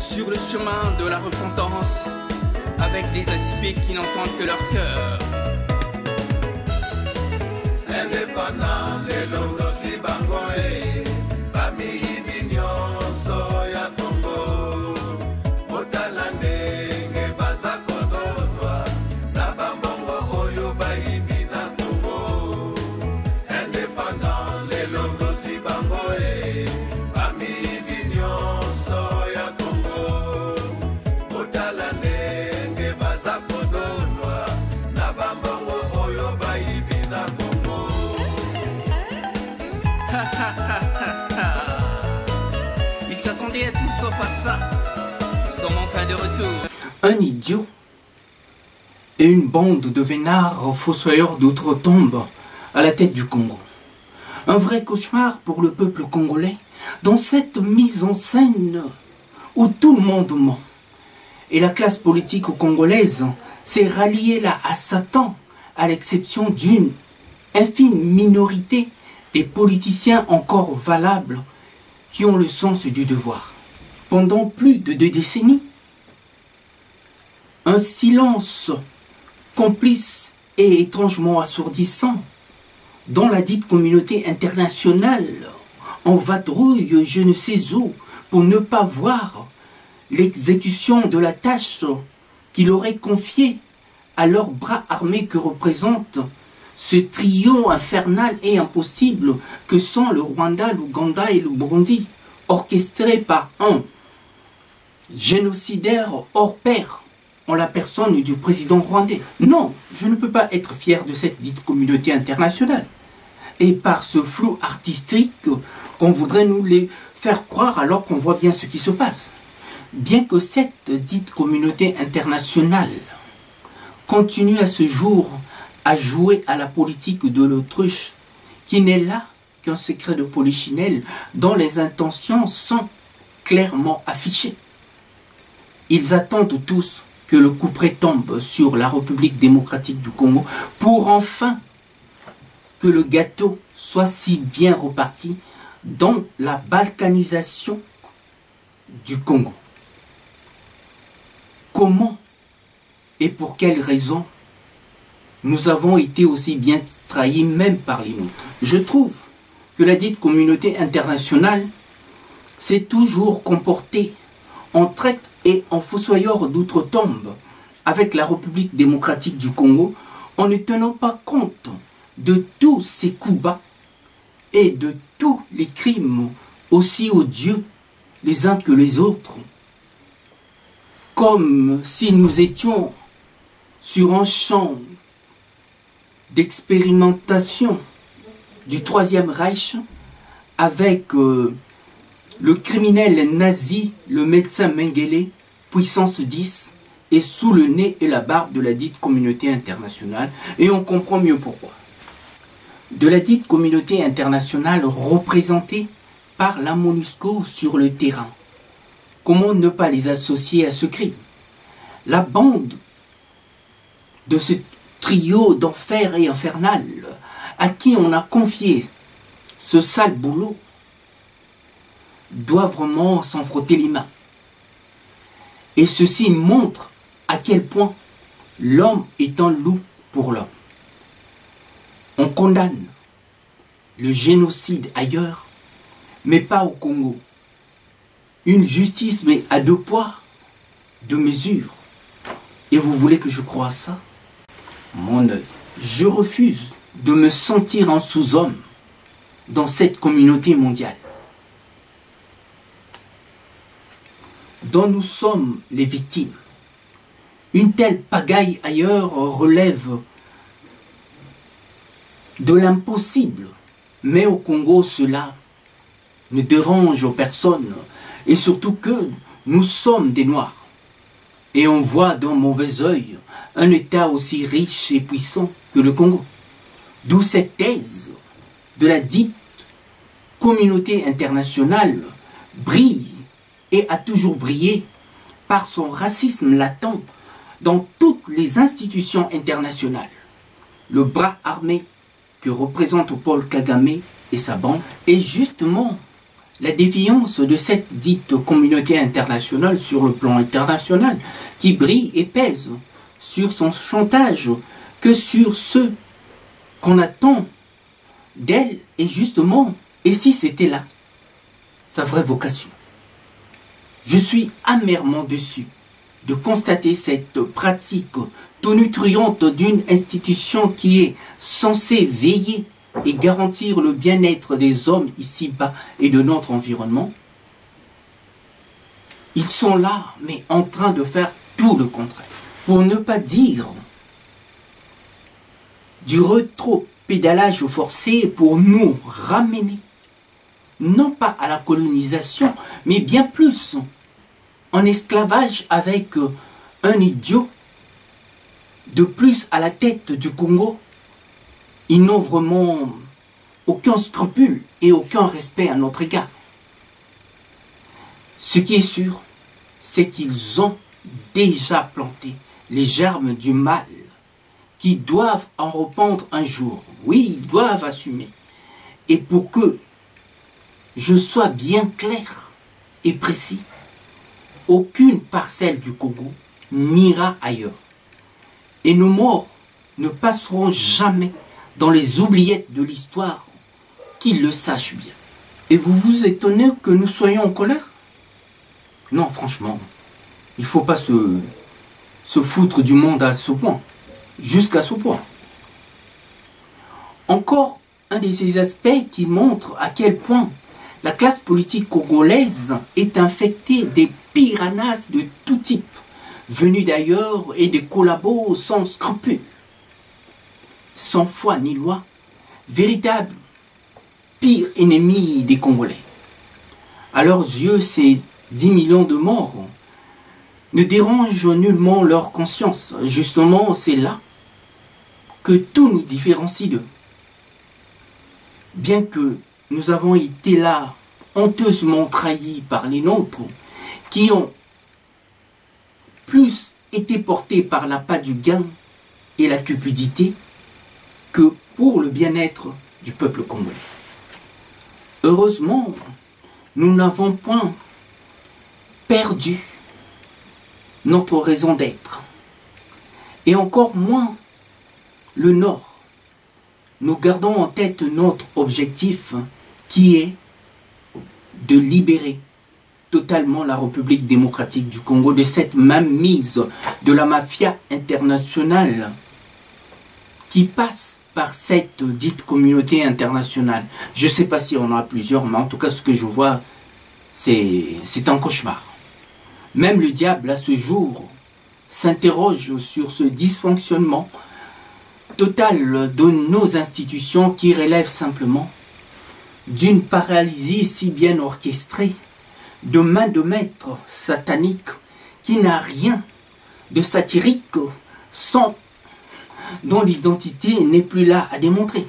sur le chemin de la repentance, avec des atypiques qui n'entendent que leur cœur. Indépendant, les longos Zibangoé, parmi nyonso ya Congo, Botalande, Ngebaza Kodonwa, Nabambongo Oyo Baibi na Congo. Indépendant, les longos Zibangoé, parmi nyonso ya Congo, Botalande, Ngebaza Kodonwa, Nabambongo Oyo Baibi na Congo. Ils s'attendaient à tout sauf à ça. Ils sont enfin de retour. Un idiot et une bande de vénards fossoyeurs d'outre-tombe à la tête du Congo. Un vrai cauchemar pour le peuple congolais dans cette mise en scène où tout le monde ment. Et la classe politique congolaise s'est ralliée là à Satan, à l'exception d'une infime minorité des politiciens encore valables qui ont le sens du devoir. Pendant plus de 2 décennies, un silence complice et étrangement assourdissant dont la dite communauté internationale en vadrouille je ne sais où pour ne pas voir l'exécution de la tâche qu'il aurait confiée à leurs bras armés que représente ce trio infernal et impossible que sont le Rwanda, l'Ouganda et le Burundi, orchestré par un génocidaire hors pair en la personne du président rwandais. Non, je ne peux pas être fier de cette dite communauté internationale. Et par ce flou artistique qu'on voudrait nous les faire croire alors qu'on voit bien ce qui se passe. Bien que cette dite communauté internationale continue à ce jour à jouer à la politique de l'autruche, qui n'est là qu'un secret de polichinelle dont les intentions sont clairement affichées. Ils attendent tous que le couperet tombe sur la République démocratique du Congo pour enfin que le gâteau soit si bien reparti dans la balkanisation du Congo. Comment et pour quelles raisons nous avons été aussi bien trahis même par les nôtres? Je trouve que la dite communauté internationale s'est toujours comportée en traite et en fossoyeur d'outre-tombe avec la République démocratique du Congo en ne tenant pas compte de tous ces coups bas et de tous les crimes aussi odieux les uns que les autres. Comme si nous étions sur un champ d'expérimentation du Troisième Reich avec le criminel nazi, le médecin Mengele, puissance 10, et sous le nez et la barbe de la dite communauté internationale, et on comprend mieux pourquoi. De la dite communauté internationale représentée par la MONUSCO sur le terrain. Comment ne pas les associer à ce crime? La bande de ce trio d'enfer et infernal à qui on a confié ce sale boulot doit vraiment s'en frotter les mains. Et ceci montre à quel point l'homme est un loup pour l'homme. On condamne le génocide ailleurs, mais pas au Congo. Une justice mais à 2 poids, 2 mesures. Et vous voulez que je croie à ça? Mon œil. Je refuse de me sentir un sous-homme dans cette communauté mondiale dont nous sommes les victimes. Une telle pagaille ailleurs relève de l'impossible, mais au Congo cela ne dérange personne et surtout que nous sommes des Noirs et on voit d'un mauvais œil un État aussi riche et puissant que le Congo. D'où cette thèse de la dite communauté internationale brille et a toujours brillé par son racisme latent dans toutes les institutions internationales. Le bras armé que représente Paul Kagame et sa bande est justement la défiance de cette dite communauté internationale sur le plan international, qui brille et pèse sur son chantage que sur ceux qu'on attend d'elle, et justement, et si c'était là, sa vraie vocation. Je suis amèrement déçu de constater cette pratique tonitruante d'une institution qui est censée veiller et garantir le bien-être des hommes ici-bas et de notre environnement. Ils sont là, mais en train de faire tout le contraire. Pour ne pas dire du rétro-pédalage forcé pour nous ramener, non pas à la colonisation, mais bien plus en esclavage avec un idiot de plus à la tête du Congo. Ils n'ont vraiment aucun scrupule et aucun respect à notre égard. Ce qui est sûr, c'est qu'ils ont déjà planté les germes du mal qui doivent en reprendre un jour. Oui, ils doivent assumer. Et pour que je sois bien clair et précis, aucune parcelle du Congo n'ira ailleurs. Et nos morts ne passeront jamais dans les oubliettes de l'histoire, qu'ils le sachent bien. Et vous vous étonnez que nous soyons en colère? Non, franchement, il ne faut pas se foutre du monde à ce point, jusqu'à ce point. Encore un de ces aspects qui montre à quel point la classe politique congolaise est infectée des piranhas de tout type, venus d'ailleurs et des collabos sans scrupules, sans foi ni loi, véritable pire ennemi des Congolais. À leurs yeux, ces 10 millions de morts ne dérangent nullement leur conscience. Justement, c'est là que tout nous différencie d'eux. Bien que nous avons été là honteusement trahis par les nôtres, qui ont plus été portés par l'appât du gain et la cupidité que pour le bien-être du peuple congolais. Heureusement, nous n'avons point perdu notre raison d'être, et encore moins le Nord. Nous gardons en tête notre objectif qui est de libérer totalement la République démocratique du Congo de cette même mise de la mafia internationale qui passe par cette dite communauté internationale. Je ne sais pas si on en a plusieurs, mais en tout cas ce que je vois, c'est un cauchemar. Même le diable à ce jour s'interroge sur ce dysfonctionnement total de nos institutions qui relève simplement d'une paralysie si bien orchestrée de main de maître satanique qui n'a rien de satirique dont l'identité n'est plus là à démontrer.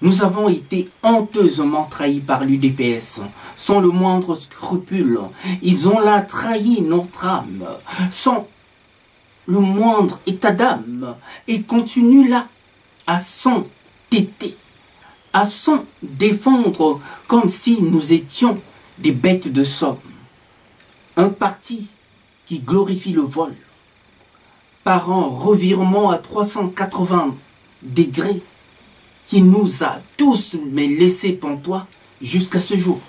Nous avons été honteusement trahis par l'UDPS, sans le moindre scrupule. Ils ont là trahi notre âme, sans le moindre état d'âme, et continuent là à s'entêter, à s'en défendre comme si nous étions des bêtes de somme. Un parti qui glorifie le vol, par un revirement à 380 degrés, qui nous a tous laissés pantois jusqu'à ce jour.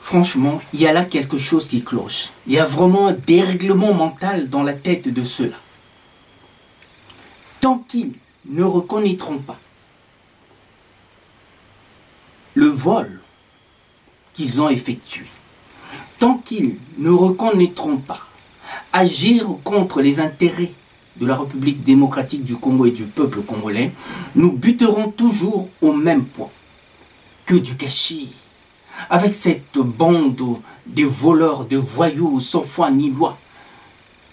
Franchement, il y a là quelque chose qui cloche. Il y a vraiment un dérèglement mental dans la tête de ceux-là. Tant qu'ils ne reconnaîtront pas le vol qu'ils ont effectué, tant qu'ils ne reconnaîtront pas agir contre les intérêts de la République démocratique du Congo et du peuple congolais, nous buterons toujours au même point que du gâchis, avec cette bande de voleurs, de voyous sans foi ni loi,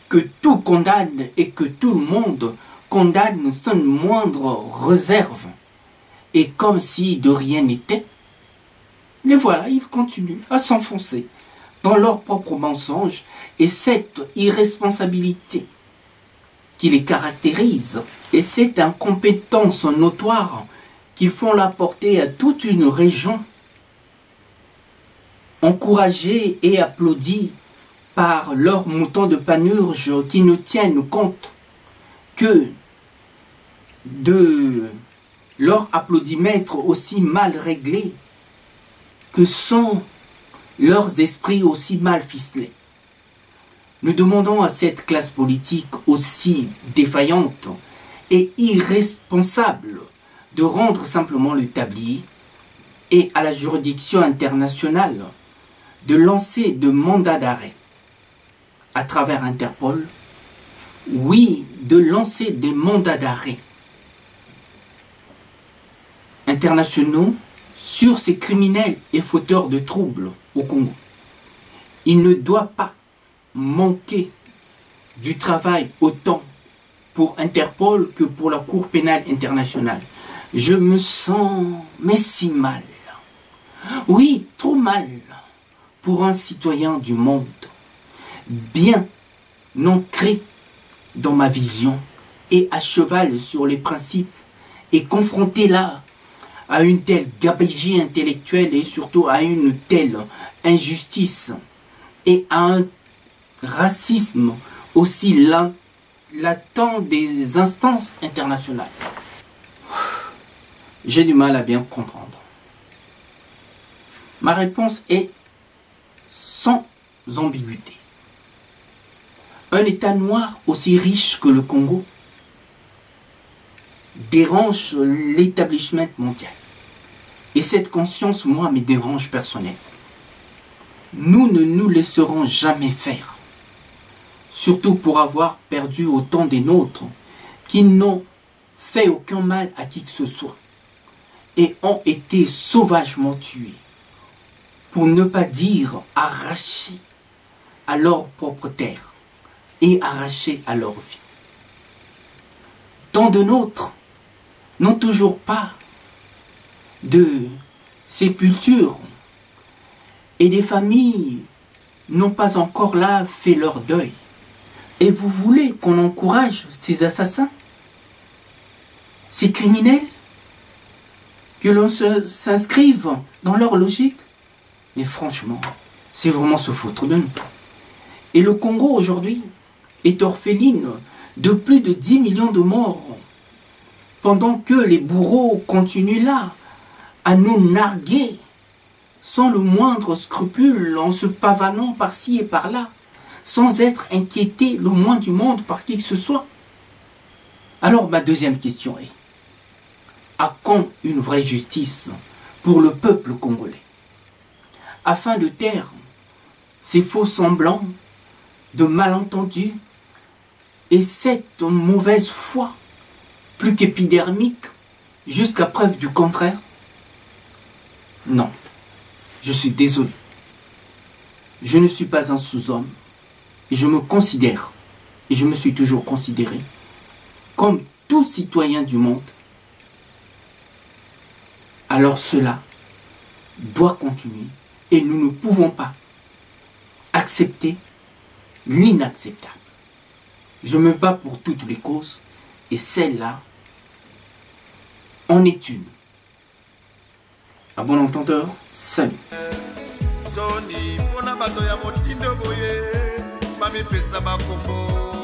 que tout condamne et que tout le monde condamne sans moindre réserve. Et comme si de rien n'était, les voilà, ils continuent à s'enfoncer dans leurs propres mensonges et cette irresponsabilité qui les caractérise et cette incompétence notoire qu'ils font la porter à toute une région encouragés et applaudis par leurs moutons de Panurge qui ne tiennent compte que de leur applaudimètre aussi mal réglé que sont leurs esprits aussi mal ficelés. Nous demandons à cette classe politique aussi défaillante et irresponsable de rendre simplement le tablier et à la juridiction internationale de lancer de mandats d'arrêt à travers Interpol, oui, de lancer des mandats d'arrêt internationaux sur ces criminels et fauteurs de troubles au Congo. Il ne doit pas manquer du travail autant pour Interpol que pour la Cour pénale internationale. Je me sens, mais si mal. Oui, trop mal pour un citoyen du monde, bien ancré dans ma vision et à cheval sur les principes et confronté là à une telle gabegie intellectuelle et surtout à une telle injustice et à un racisme aussi latent des instances internationales. J'ai du mal à bien comprendre. Ma réponse est sans ambiguïté. Un État noir aussi riche que le Congo dérange l'établissement mondial. Et cette conscience, moi, me dérange personnellement. Nous ne nous laisserons jamais faire. Surtout pour avoir perdu autant des nôtres qui n'ont fait aucun mal à qui que ce soit et ont été sauvagement tués, pour ne pas dire arrachés à leur propre terre et arrachés à leur vie. Tant de nôtres n'ont toujours pas de sépulture et des familles n'ont pas encore là fait leur deuil. Et vous voulez qu'on encourage ces assassins, ces criminels, que l'on s'inscrive dans leur logique? Mais franchement, c'est vraiment se foutre de nous. Et le Congo aujourd'hui est orpheline de plus de 10 millions de morts, pendant que les bourreaux continuent là à nous narguer sans le moindre scrupule, en se pavanant par-ci et par-là, sans être inquiétés le moins du monde par qui que ce soit. Alors ma deuxième question est, à quand une vraie justice pour le peuple congolais, afin de taire ces faux semblants de malentendus et cette mauvaise foi, plus qu'épidermique, jusqu'à preuve du contraire? Non, je suis désolé. Je ne suis pas un sous-homme et je me considère, et je me suis toujours considéré, comme tout citoyen du monde. Alors cela doit continuer et nous ne pouvons pas accepter l'inacceptable. Je me bats pour toutes les causes et celle-là en est une. À bon entendeur, salut. Soni pona bato ya motindo boye bamipesa bakombo